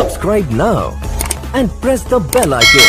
Subscribe now and press the bell icon.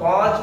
5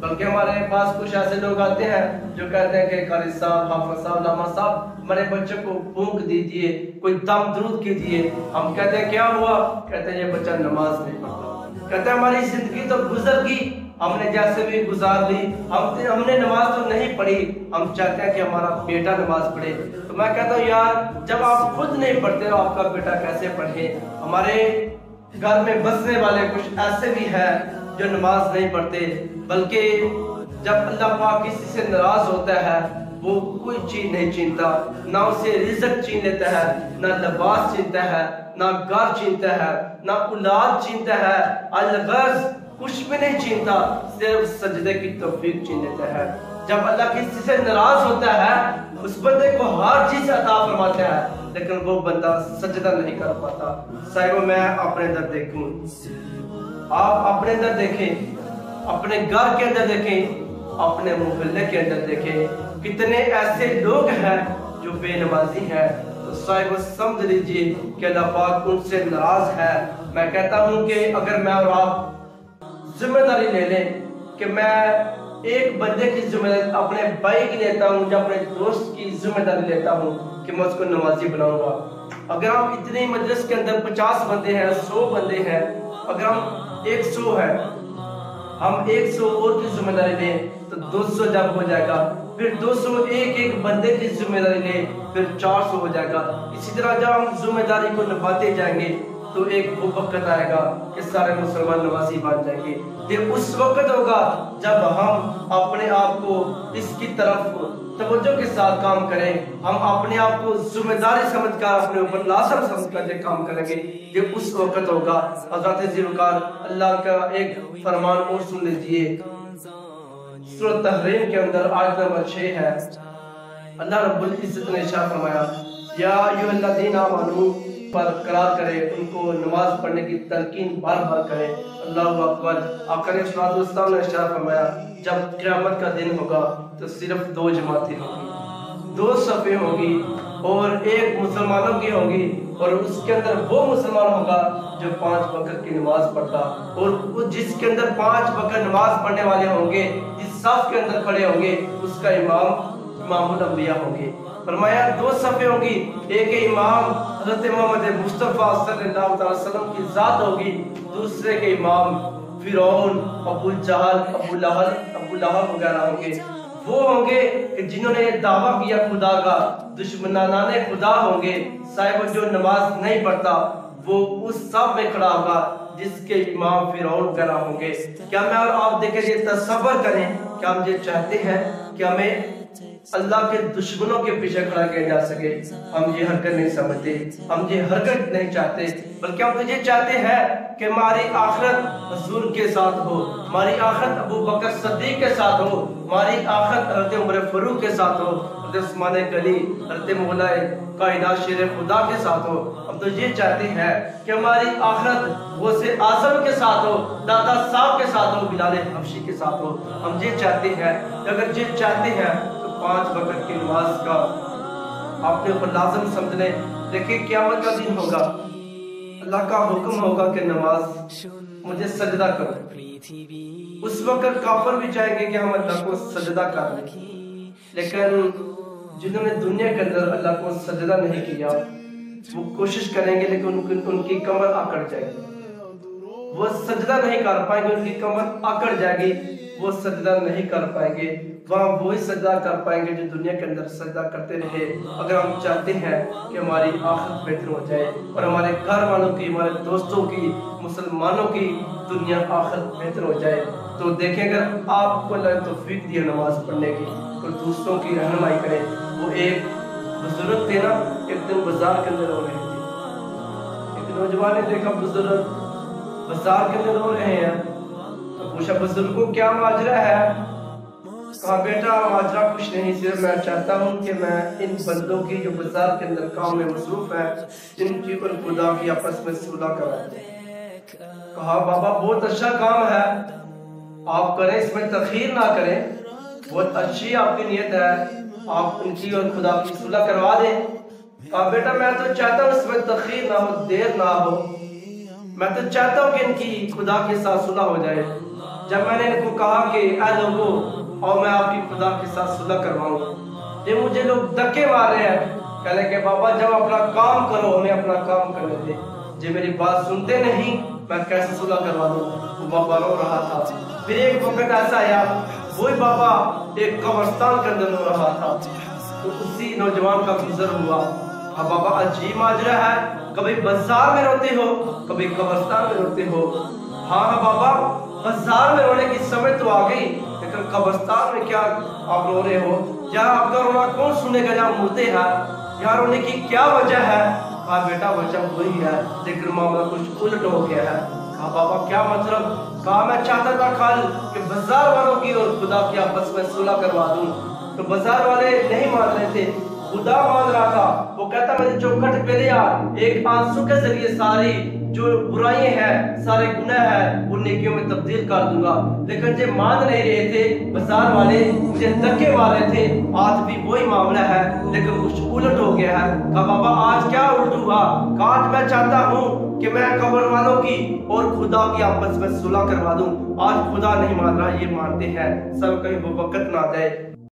بلکہ ہمارے پاس کچھ ایسے لوگ آتے ہیں جو کہتے ہیں کہ قاری صاحب، حافظ صاحب، علامہ صاحب ہمارے بچوں کو پھونک دیجئے، کوئی دم درود کیجئے۔ ہم کہتے ہیں کیا ہوا؟ کہتے ہیں یہ بچہ نماز نہیں پڑھتا۔ کہتے ہیں ہماری زندگی تو گزر گئی، ہم نے جیسے بھی گزار لی، ہم نے نماز تو نہیں پڑھی، ہم چاہتے ہیں کہ ہمارا بیٹا نماز پڑھے۔ تو میں کہتا ہوں یار جب آپ خود نہیں پڑھتے ہو آپ کا بیٹا کیسے پڑھے؟ ہمارے گھر میں بسنے والے کچھ ایسے بھی ہیں جو نماز نہیں پڑھتے، بلکہ جب اللہ پاک کسی سے ناراض ہوتا ہے وہ کوئی چیز نہیں چینتا، نہ اسے رزق چین لیتا ہے، نہ لباس چینتا ہے، نہ گھر چینتا ہے، نہ اولاد چینتا ہے، الغرض کچھ بھی نہیں چینتا، صرف سجدے کی توفیق چین لیتا ہے۔ جب اللہ کسی سے ناراض ہوتا ہے اس بندے کو ہر چیز عطا فرماتا ہے، لیکن وہ بندہ سجدہ نہیں کر پاتا۔ صاحب میں اپنے اندر دیکھوں، آپ اپنے اندر دیکھیں، اپنے گھر کے اندر دیکھیں، اپنے محلے کے اندر دیکھیں، کتنے ایسے لوگ ہیں جو بے نمازی ہیں۔ تو صاحب سمجھ لیجئے کہ اللہ پاک ان سے ناراض ہے۔ میں کہتا ہوں کہ اگر میں اور آپ ذمہ داری لے لیں کہ میں ایک بندے کی ذمہ داری اپنے بھائی کی لیتا ہوں یا اپنے دوست کی ذمہ داری لیتا ہوں کہ میں اس کو نمازی بناؤں گا۔ اگر ہم اتنی مجلس کے اندر 50 بندے ہیں، 100 بندے ہیں، اگر ہم 100 ہیں، ہم 100 اور کی ذمہ داری لیں تو 200 جب ہو جائے گا، پھر 200 ایک بندے کی ذمہ داری لیں پھر 400 ہو جائے گا۔ اسی طرح جب ہم ذمہ داری کو نبھاتے جائیں گے تو ایک وہ وقت آئے گا کہ سارے مسلمان نمازی بن جائیں گے۔ یہ اس وقت ہوگا جب ہم اپنے آپ کو اس کی طرف توجہ کے ساتھ کام کریں، ہم اپنے آپ کو ذمہ داری سمجھ کر اپنے اوپر لازم سمجھ کر یہ کام کریں گے، یہ اس وقت ہوگا۔ حضرت ذوالفقار اللہ کا ایک فرمان اور سن لیجئے، سورۃ تحریم کے اندر آیت نمبر 6 ہے۔ اللہ رب العزت نے ارشاد فرمایا یا ایھا الذین آمنوا پر قرار کرے، ان کو نماز پڑھنے کی تلقین بار بار کرے۔ اللہ اکبر۔ آقا علیہ الصلوۃ والسلام نے ارشاد فرمایا جب قیامت کا دن ہوگا تو صرف 2 جماعتیں ہوں گی، 2 صفیں ہوں گی، اور ایک مسلمانوں کی ہوگی، اور اس کے اندر وہ مسلمان ہوگا جو 5 وقت کی نماز پڑھتا، اور جس کے اندر 5 وقت نماز پڑھنے والے ہوں گے، جس صف کے اندر کھڑے ہوں گے اس کا امام الانبیاء ہوں گے۔ فرمایا 2 صفیں ہوں گی، ایک امام حضرت محمد مصطفیٰ صلی اللہ علیہ وسلم کی ذات ہوگی، دوسرے کے امام فرعون، ابو جہل، ابو لہب وغیرہ ہوں گے۔ وہ ہوں گے کہ جنہوں نے دعویٰ کیا خدا کا، دشمنان خدا ہوں گے۔ صاحب جو نماز نہیں پڑھتا وہ اس صف میں کھڑا ہوگا جس کے امام فرعون وغیرہ ہوں گے۔ کیا میں اور آپ دیکھیں یہ تصور کریں، کیا ہم یہ چاہتے ہیں کہ ہمیں اللہ کے دشمنوں کے پیچھے کھڑا کیا جا سکے؟ ہم یہ حرکت نہیں سمجھتے، ہم یہ حرکت نہیں چاہتے، بلکہ ہم تو یہ چاہتے ہیں کہ ہماری آخرت حضور کے ساتھ ہو، ہماری آخرت ابو بکر صدیق کے ساتھ ہو، ہماری آخرت حضرت عمر فاروق کے ساتھ ہو، حضرت عثمان غنی، حضرت مولا کائنات شیر خدا کے ساتھ ہو۔ ہم تو یہ چاہتے ہیں کہ ہماری آخرت غوث اعظم کے ساتھ ہو، دادا صاحب کے ساتھ ہو، بلال حبشی کے ساتھ ہو۔ ہم یہ چاہتے ہیں کہ اگر یہ چاہتے ہیں تو 5 وقت کی نماز کا اپنے اوپر لازم سمجھ لیں۔ دیکھیں قیامت کا دن ہوگا، اللہ کا حکم ہوگا کہ نماز مجھے سجدہ کرو۔ اس وقت کافر بھی چاہیں گے کہ ہم اللہ کو سجدہ کر لیں، لیکن جنہوں نے دنیا کے اندر اللہ کو سجدہ نہیں کیا وہ کوشش کریں گے لیکن ان کی کمر آکڑ جائے گی، وہ سجدہ نہیں کر پائیں گے، ان کی کمر آکڑ جائے گی، وہ سجدہ نہیں کر پائیں گے۔ وہاں وہی سجدہ کر پائیں گے جو دنیا کے اندر سجدہ کرتے رہے۔ اگر ہم چاہتے ہیں کہ ہماری آخرت بہتر ہو جائے اور ہمارے گھر والوں کی، ہمارے دوستوں کی، مسلمانوں کی دنیا آخرت بہتر ہو جائے تو دیکھیں اگر آپ کو اللہ توفیق دیا نماز پڑھنے کی تو دوستوں کی رہنمائی کریں۔ وہ ایک بزرگ تھے نا، ایک دن بازار کے اندر رو رہے تھے، ایک نوجوان نے دیکھا بزرگ بازار کے اندر رو رہے ہیں تو پوچھا بزرگ کو کیا ماجرا ہے؟ کہا بیٹا ماجرا کچھ نہیں، صرف میں چاہتا ہوں کہ میں ان بندوں کی جو بازار کے اندر کام میں مصروف ہے ان کی اور خدا کی آپس میں صلح کرا دیں۔ کہا بابا بہت اچھا کام ہے، آپ کریں، اس میں تاخیر نہ کریں، بہت اچھی آپ کی نیت ہے، آپ ان کی اور خدا کی صلح کروا دیں۔ کہا بیٹا میں تو چاہتا ہوں اس میں تاخیر نہ ہو، دیر نہ ہو، میں تو چاہتا ہوں کہ ان کی خدا کے ساتھ صلح ہو جائے۔ جب میں نے ان کو کہا کہ اے لوگوں اور میں آپ کی خدا کے ساتھ صلح کرواؤں، یہ مجھے لوگ دھکے مار رہے ہیں، کہنے کہ بابا جب اپنا کام کرو، ہمیں اپنا کام کرنے دے، جب میری بات سنتے نہیں میں کیسے صلح کروا دوں؟ وہ بابا رو رہا تھا۔ پھر ایک وقت ایسا آیا، وہی بابا ایک قبرستان کے اندر رو رہا تھا، تو اسی نوجوان کا گزر ہوا۔ اب بابا عجیب ماجرا ہے، کبھی بازار میں روتے ہو، کبھی قبرستان میں روتے ہو۔ ہاں بابا بازار میں رونے کی سمجھ تو آ گئی، لیکن قبرستان میں کیا آپ رو رہے ہو؟ یہاں آپ کا رونا کون سنے گا جہاں مردے ہیں؟ یہاں رونے کی کیا وجہ ہے؟ کہا بیٹا وجہ وہی ہے، لیکن معاملہ کچھ الٹ ہو گیا ہے۔ کہا بابا کیا مطلب؟ کہا میں چاہتا تھا کل کہ بازار والوں کی اور خدا کی آپس میں صلح کروا دوں، تو بازار والے نہیں مان رہے تھے، خدا مان رہا تھا۔ وہ کہتا میری چوکھٹ پہ لے آ، ایک آنسو کے ذریعے ساری جو برائیں ہیں، سارے گناہ ہیں، وہ نیکیوں میں تبدیل کر دوں گا۔ لیکن جب مان نہیں رہے تھے بازار والے، مجھے دھکے مار رہے تھے۔ آج بھی وہی معاملہ ہے، لیکن کچھ الٹ ہو گیا ہے۔ کہا بابا آج کیا الٹ ہوا؟ کہا آج میں چاہتا ہوں کہ میں قبر والوں کی اور خدا کی آپس میں صلح کروا دوں۔ آج خدا نہیں مان رہا، یہ مانتے ہیں۔ سب کہیں وہ وقت نہ آ جائے